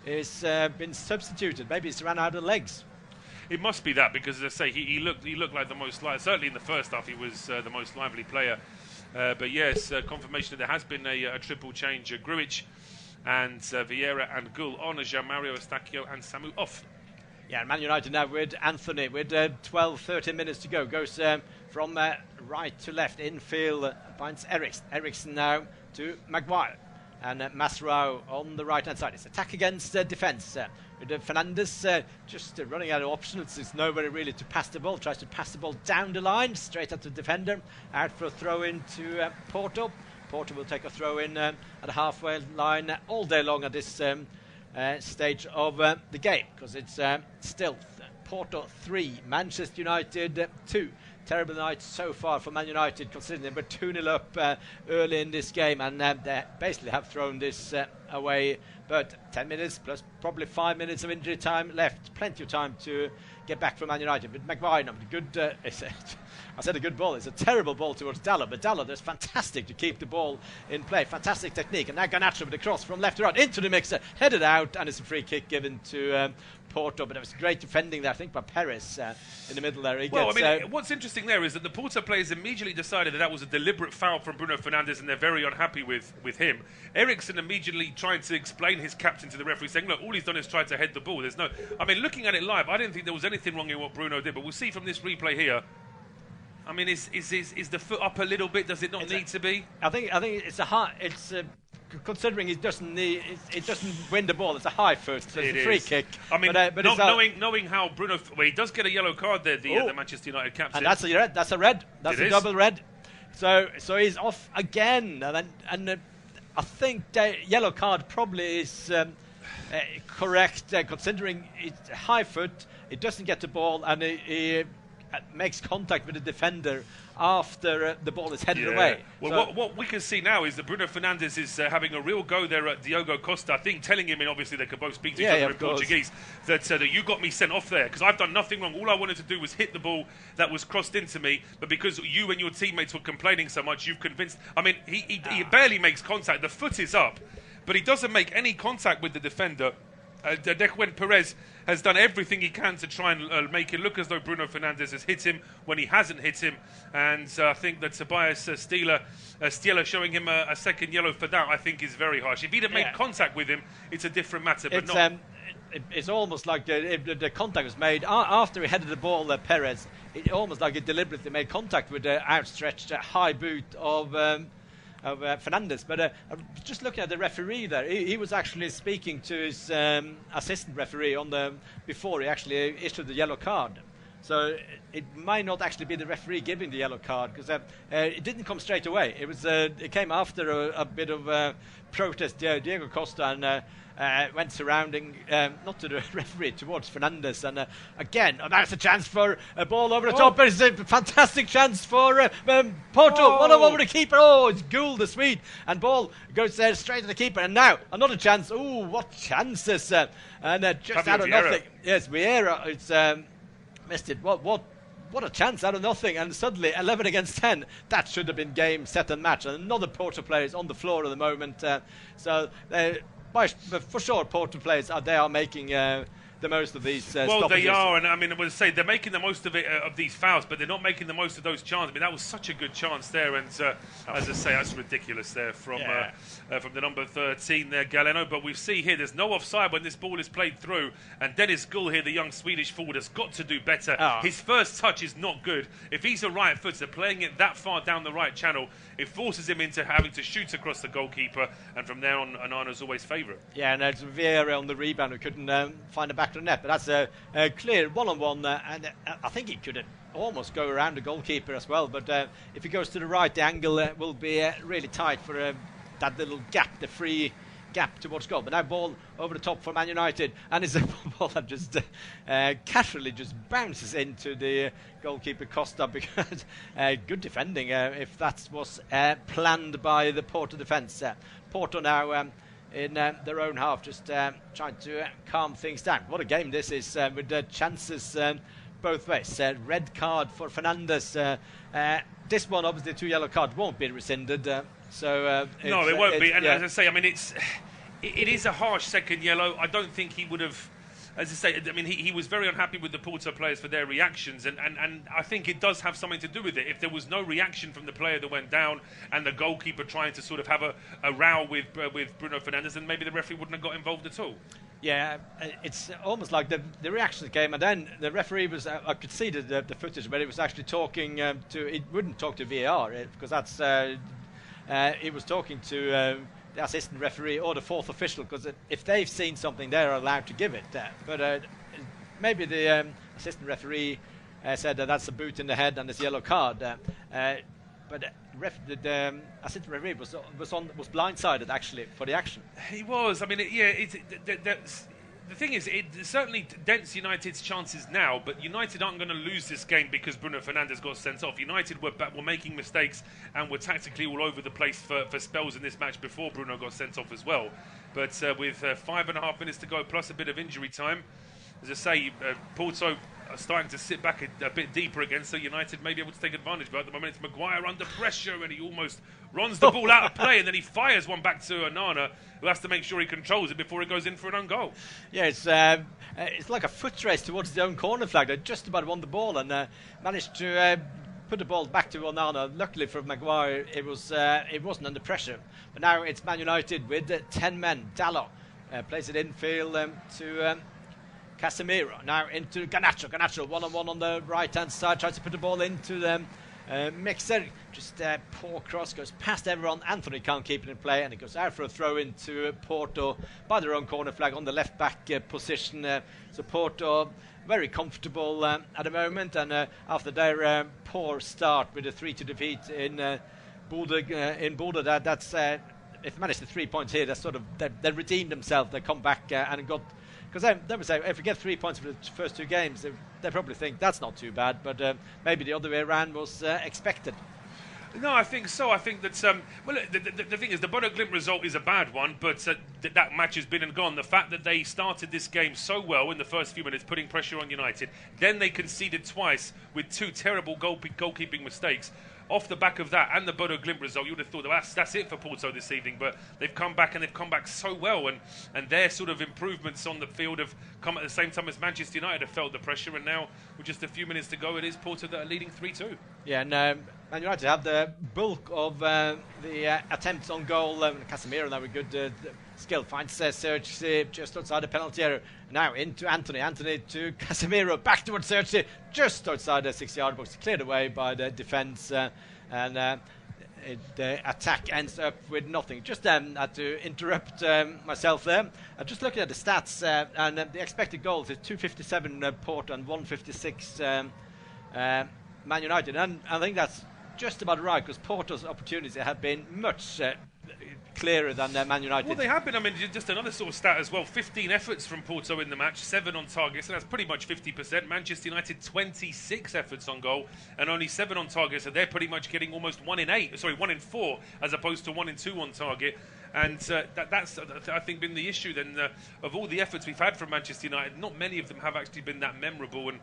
is been substituted. Maybe he's ran out of legs. It must be that, because as I say, he looked like the most certainly in the first half he was the most lively player. But yes, confirmation that there has been a triple change. Grujic and Vieira and Goul on, Gian Mario, Estadio and Samu off. Yeah, Man United now with Anthony with 12-13 minutes to go. Goes from right to left infield, finds Eriksen now to Maguire. And Masrao on the right-hand side. It's attack against defence. With Fernandes just running out of options. There's nobody really to pass the ball. Tries to pass the ball down the line, straight at the defender. Out for a throw-in to Porto. Porto will take a throw-in at the halfway line all day long at this stage of the game. Because it's still Porto 3, Manchester United 2. Terrible night so far for Man United, considering they were 2-0 up early in this game, and they basically have thrown this away. But 10 minutes plus probably 5 minutes of injury time left. Plenty of time to get back from Man United. But Maguire, good. I said a good ball. It's a terrible ball towards Dalot, but Dalot is fantastic to keep the ball in play. Fantastic technique. And now Garnacho with the cross from left to right into the mixer, headed out, and it's a free kick given to Porto. But it was great defending there, I think, by Perez in the middle there. What's interesting there is that the Porto players immediately decided that was a deliberate foul from Bruno Fernandes, and they're very unhappy with him. Eriksen immediately trying to explain his captain to the referee, saying, look, all he's done is try to head the ball. Looking at it live, I didn't think there was anything wrong in what Bruno did, but we'll see from this replay here. I mean, is the foot up a little bit? Does it not need to be? I think it's a high. It's considering he doesn't win the ball. It's a high foot. So it's a free kick. I mean, but knowing how Bruno, he does get a yellow card there. The Manchester United captain. And that's a red. That's a red. That's a double red. So he's off again. And I think the yellow card probably is correct, considering it's a high foot. It doesn't get the ball, and he makes contact with the defender after the ball is headed away. Well, what we can see now is that Bruno Fernandes is having a real go there at Diogo Costa. I think telling him, and obviously they could both speak to each other in Portuguese, that you got me sent off there because I've done nothing wrong. All I wanted to do was hit the ball that was crossed into me, but because you and your teammates were complaining so much, you've convinced. I mean, he barely makes contact. The foot is up, but he doesn't make any contact with the defender. When Perez has done everything he can to try and make it look as though Bruno Fernandes has hit him when he hasn't hit him, and I think that Tobias Stieler showing him a second yellow for that, I think is very harsh. If he'd have made contact with him, it's a different matter. But it's almost like the contact was made after he headed the ball. Perez, it almost like he deliberately made contact with the outstretched high boot of Fernandes. But just looking at the referee there, he was actually speaking to his assistant referee before he actually issued the yellow card. So it might not actually be the referee giving the yellow card, because it didn't come straight away. It came after a bit of protest. Diogo Costa and went surrounding, not to the referee, towards Fernandes. And again, that's a chance for a ball over the top. It's a fantastic chance for Porto. One over the keeper. It's Gould, the Swede. And ball goes there straight to the keeper. And now another chance. What chances. And just out of nothing. Yes, Vieira. It's missed it. What a chance out of nothing. And suddenly 11 against 10. That should have been game, set and match. And another Porto player is on the floor at the moment. For sure, Porto players they are making the most of these stoppages. They are, and I mean, I would say they're making the most of it of these fouls, but they're not making the most of those chances. I mean, that was such a good chance there, and as I say, that's ridiculous there from the number 13 there, Galeno. But we see here, there's no offside when this ball is played through, and Dennis Gull here, the young Swedish forward, has got to do better. His first touch is not good. If he's a right footer, playing it that far down the right channel, it forces him into having to shoot across the goalkeeper, and from there on, Onana's always favourite. Yeah, and it's Vieira on the rebound who couldn't find a back to the net, but that's a clear one-on-one, and I think he could almost go around the goalkeeper as well, but if he goes to the right, the angle will be really tight for that little gap, the free gap towards goal. But now ball over the top for Man United, and it's a ball that just casually just bounces into the goalkeeper Costa, because good defending if that was planned by the Porto defence. Porto now in their own half, just trying to calm things down. What a game this is, with chances both ways. Red card for Fernandes. This one, obviously, 2 yellow cards won't be rescinded. No, it won't be. And as I say, I mean, it is a harsh second yellow. I don't think he would have. As I say, I mean, he was very unhappy with the Porto players for their reactions, and I think it does have something to do with it. If there was no reaction from the player that went down and the goalkeeper trying to sort of have a row with Bruno Fernandes, then maybe the referee wouldn't have got involved at all. Yeah, it's almost like the reaction came, and then the referee was, I could see the footage, but he was actually talking he wouldn't talk to VAR, because that's, he was talking to the assistant referee or the fourth official, because if they've seen something, they're allowed to give it. But maybe the assistant referee said that that's a boot in the head and it's a yellow card. But the assistant referee was blindsided actually for the action. He was. I mean, the thing is, it certainly dents United's chances now, but United aren't going to lose this game because Bruno Fernandes got sent off. United were making mistakes and were tactically all over the place for spells in this match before Bruno got sent off as well. But with 5.5 minutes to go, plus a bit of injury time, as I say, Porto are starting to sit back a bit deeper again, so United may be able to take advantage. But at the moment, it's Maguire under pressure, and he almost runs the ball out of play, and then he fires one back to Onana, who has to make sure he controls it before it goes in for an own goal. Yeah, it's like a foot race towards the own corner flag. They just about won the ball and managed to put the ball back to Onana. Luckily for Maguire, it wasn't under pressure. But now it's Man United with 10 men. Dalot plays it infield to Casemiro. Now into Garnacho. Garnacho one-on-one on the right-hand side. Tries to put the ball into the Mixer. Just poor cross. Goes past everyone. Anthony can't keep it in play. And it goes out for a throw into Porto by their own corner flag on the left-back position. So Porto very comfortable at the moment. And after their poor start with a 3-2 defeat in Bodø, that's if they manage the 3 points here, they redeemed themselves. They come back and got... Because they would say, if we get 3 points for the first two games, they probably think that's not too bad. But maybe the other way around was expected. No, I think so. I think that the thing is, the Bodo Glimt result is a bad one, but that match has been and gone. The fact that they started this game so well in the first few minutes, putting pressure on United, then they conceded twice with two terrible goalkeeping mistakes. Off the back of that and the Bodo Glimt result, you would have thought that's it for Porto this evening. But they've come back, and they've come back so well, and their sort of improvements on the field have come at the same time as Manchester United have felt the pressure. And now, with just a few minutes to go, it is Porto that are leading 3-2. Yeah, and Man United have the bulk of the attempts on goal. Casemiro now with good skill finds Serge just outside the penalty area. Now into Anthony. Anthony to Casemiro. Back towards Serge just outside the 6-yard box. Cleared away by the defence. And the attack ends up with nothing. Just had to interrupt myself there. Just looking at the stats. And the expected goals is 257 Porto and 156 Man United. And I think that's just about right, because Porto's opportunities have been much clearer than Man United. Well, they have been. I mean, just another sort of stat as well. 15 efforts from Porto in the match, 7 on target, so that's pretty much 50%. Manchester United, 26 efforts on goal and only 7 on target, so they're pretty much getting almost 1 in 4, as opposed to 1 in 2 on target. And that's, I think, been the issue then. Of all the efforts we've had from Manchester United, not many of them have actually been that memorable. And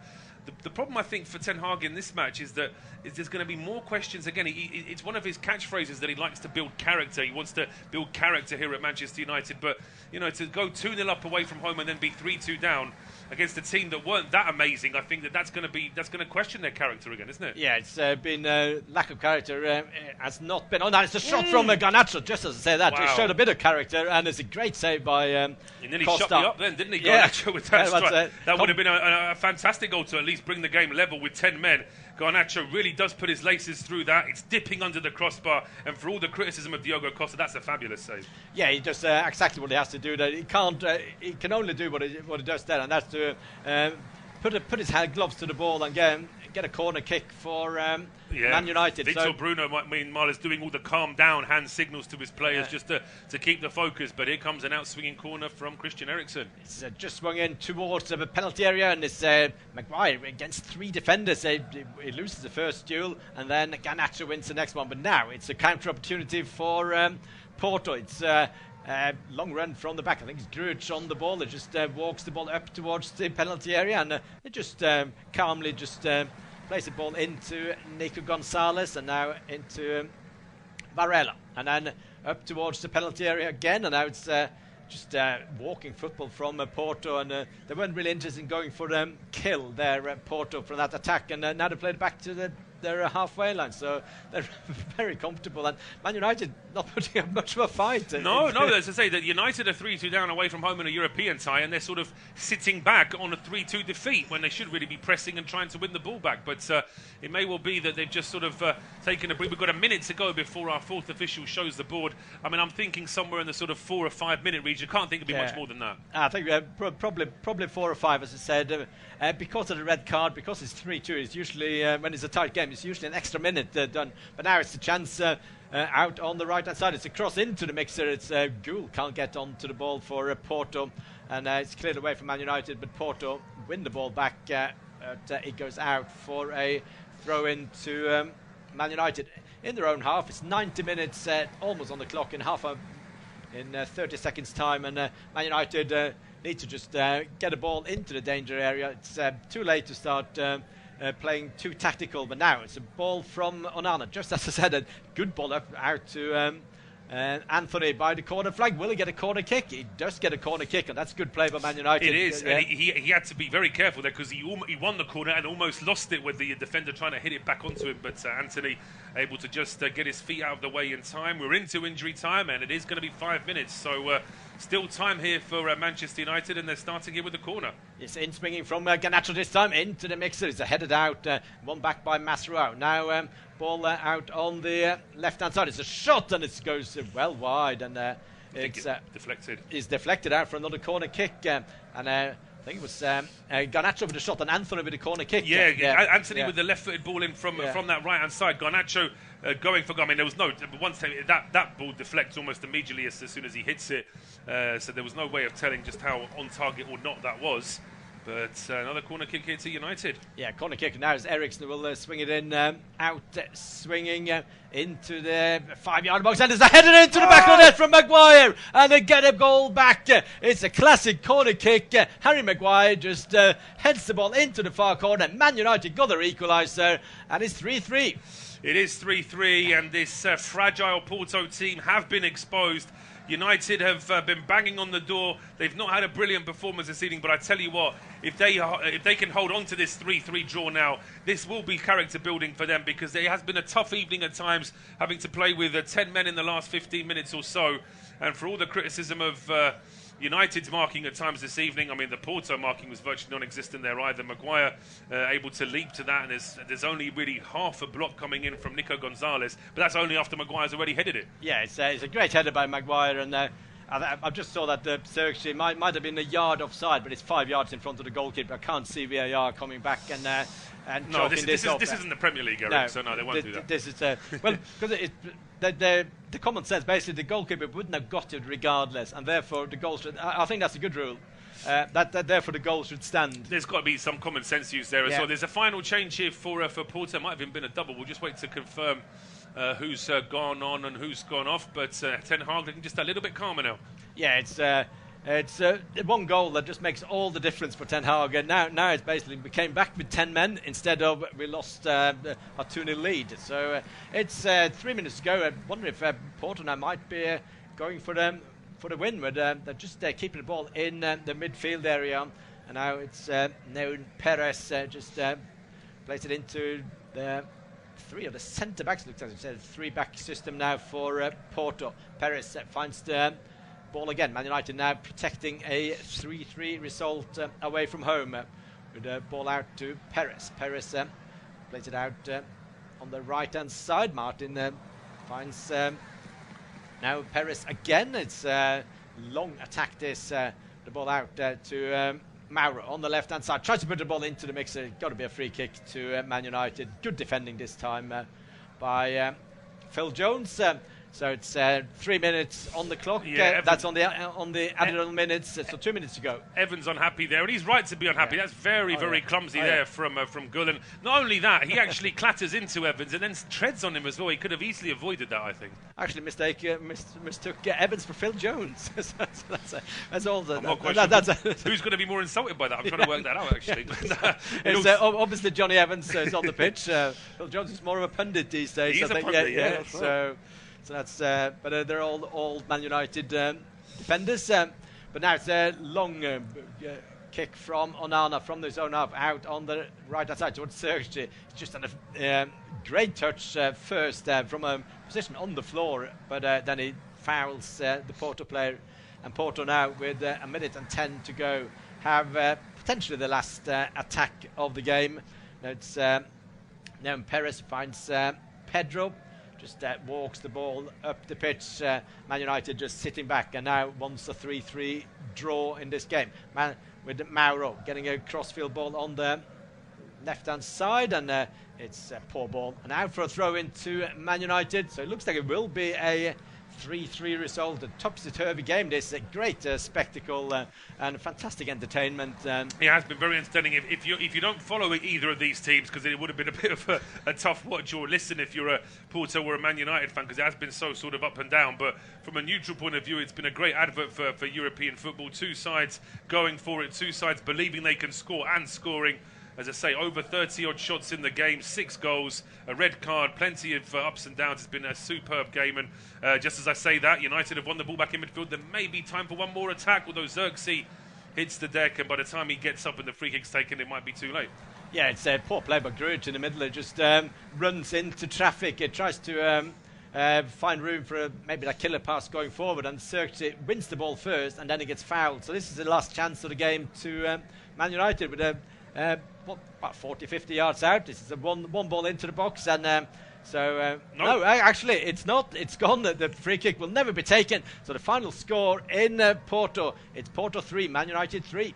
the problem, I think, for Ten Hag in this match is that there's going to be more questions. Again, it's one of his catchphrases that he likes to build character. He wants to build character here at Manchester United. But, to go 2-0 up away from home and then be 3-2 down against a team that weren't that amazing, I think that's going to question their character again, isn't it? Yeah, it's been lack of character. Has not been. Oh, no, it's a shot from Garnacho, just as I say that. Wow. Just showed a bit of character, and it's a great save by He nearly Costa. shut me up then, didn't he, Yeah. Garnacho, with that strike? That would have been a fantastic goal to at least bring the game level with 10 men. Garnacho really does put his laces through that. It's dipping under the crossbar, and for all the criticism of Diogo Costa, that's a fabulous save. Yeah, he does exactly what he has to do. That he can't. He can only do what he does there, and that's to put his hand gloves to the ball and get a corner kick for Man United. Victor Bruno, meanwhile, is doing all the calm down hand signals to his players just to keep the focus. But here comes an out-swinging corner from Christian Eriksen. It's just swung in towards the penalty area, and it's Maguire against 3 defenders. He loses the first duel, and then Garnacho wins the next one. But now it's a counter opportunity for Porto. It's long run from the back. I think it's Grujic on the ball. It just walks the ball up towards the penalty area, and it just calmly plays the ball into Nico Gonzalez, and now into Varela, and then up towards the penalty area again. And now it's just walking football from Porto, and they weren't really interested in going for kill there Porto for that attack, and now they played back to the their halfway line, so they're very comfortable. And Man United not putting up much of a fight. No, as I say, that United are 3-2 down away from home in a European tie, and they're sort of sitting back on a 3-2 defeat when they should really be pressing and trying to win the ball back. But it may well be that they've just sort of taken a break. We've got a minute to go before our fourth official shows the board. I mean, I'm thinking somewhere in the sort of 4 or 5 minute region. Can't think it'd be much more than that. I think probably 4 or 5, as I said, because of the red card, because it's 3-2. It's usually when it's a tight game, it's usually an extra minute done. But now it's a chance. Out on the right hand side, it's a cross into the mixer. It's Gould can't get onto the ball for Porto, and it's cleared away from Man United. But Porto win the ball back. It goes out for a throw in to Man United in their own half. It's 90 minutes, almost on the clock, in 30 seconds time, and Man United need to just get a ball into the danger area. It's too late to start playing too tactical, but now it's a ball from Onana. Just as I said, a good ball out to Anthony by the corner flag. Will he get a corner kick? He does get a corner kick, and that's good play by Man United. It is, and he had to be very careful there because he won the corner and almost lost it with the defender trying to hit it back onto him. But Anthony able to just get his feet out of the way in time. We're into injury time, and it is going to be 5 minutes, so still time here for Manchester United, and they're starting here with the corner. It's in swinging from Garnacho this time into the mixer. It's headed out, one back by Masrou. Now ball out on the left-hand side. It's a shot, and it goes well wide, and it's deflected. Is deflected out for another corner kick, and I think it was Garnacho with the shot and Anthony with the corner kick. Yeah. Anthony with the left-footed ball in from that right-hand side. Garnacho going for. I mean, there was no once that ball deflects almost immediately as soon as he hits it. So there was no way of telling just how on target or not that was. But another corner kick here to United. Yeah, corner kick now as Eriksen will swing it in, out swinging into the 5-yard box, and there's a header into the back of the net from Maguire, and they get a goal back. It's a classic corner kick. Harry Maguire just heads the ball into the far corner. Man United got their equaliser, and it's 3-3. It is 3-3, and this fragile Porto team have been exposed. United have been banging on the door. They've not had a brilliant performance this evening, but I tell you what, if they can hold on to this 3-3 draw now, this will be character building for them, because it has been a tough evening at times, having to play with 10 men in the last 15 minutes or so. And for all the criticism of United's marking at times this evening, I mean, the Porto marking was virtually non-existent there either. Maguire able to leap to that, and there's only really half a block coming in from Nico Gonzalez, but that's only after Maguire's already headed it. Yeah, it's a great header by Maguire, and I just saw that the search might have been a yard offside, but it's 5 yards in front of the goalkeeper. I can't see VAR coming back and no, this isn't the Premier League, Eirik, no, so no, they won't do that. This is well, because the common sense, basically, the goalkeeper wouldn't have got it regardless, and therefore the goal should. I think that's a good rule. That therefore the goal should stand. There's got to be some common sense used there as well. There's a final change here for Porto. Might have even been a double. We'll just wait to confirm who's gone on and who's gone off. But Ten Hag looking just a little bit calmer now. Yeah, it's one goal that just makes all the difference for Ten Hag. And now it's basically we came back with 10 men instead of we lost a 2-0 lead. So it's 3 minutes to go. I wonder if Porto now might be going for the win, but they're just keeping the ball in the midfield area. And now it's now Perez just plays it into the 3 of the centre backs. Looks like it's a 3-back system now for Porto. Perez finds the ball again. Man United now protecting a 3-3 result away from home with the ball out to Perez. Perez plays it out on the right hand side. Martin finds now Perez again. It's long attack this. The ball out to Mauro on the left hand side. Tries to put the ball into the mixer. Got to be a free kick to Man United. Good defending this time by Phil Jones. So it's 3 minutes on the clock. Yeah, that's on the added on minutes. So 2 minutes to go. Evans unhappy there, and he's right to be unhappy. That's very clumsy there from Gullen. Not only that, he actually clatters into Evans and then treads on him as well. He could have easily avoided that, I think. Actually, mistook Evans for Phil Jones. that's all. I'm not quite sure who's going to be more insulted by that. I'm trying to work that out actually. It's obviously Johnny Evans is on the pitch. Phil Jones is more of a pundit these days. He's a pundit, yeah. So that's, but they're all Man United defenders. But now it's a long kick from Onana from the zone half out on the right hand side towards Serge. Just done a great touch first from a position on the floor, but then he fouls the Porto player, and Porto now with a minute and 10 to go have potentially the last attack of the game. Now it's now Perez finds Pedro, just walks the ball up the pitch. Man United just sitting back and now wants a 3-3 draw in this game. With Mauro getting a crossfield ball on the left-hand side, and it's a poor ball. And out for a throw into Man United. So it looks like it will be a 3-3 result. A topsy-turvy game. This a great spectacle and fantastic entertainment. It has been very entertaining. If you don't follow either of these teams, because it would have been a bit of a tough watch or listen if you're a Porto or a Man United fan, because it has been so sort of up and down. But from a neutral point of view, it's been a great advert for European football. Two sides going for it, two sides believing they can score and scoring. As I say, over 30-odd shots in the game, 6 goals, a red card, plenty of ups and downs. It's been a superb game. And just as I say that, United have won the ball back in midfield. There may be time for one more attack, although Xerxes hits the deck, and by the time he gets up and the free kick's taken, it might be too late. Yeah, it's a poor play by Grujic in the middle. It just runs into traffic. It tries to find room for maybe that killer pass going forward, and Xerxes wins the ball first, and then he gets fouled. So this is the last chance of the game to Man United with a about 40-50 yards out. This is a one ball into the box, and no, actually it's not. It's gone. The free kick will never be taken. So the final score in Porto, it's Porto 3, Man United 3.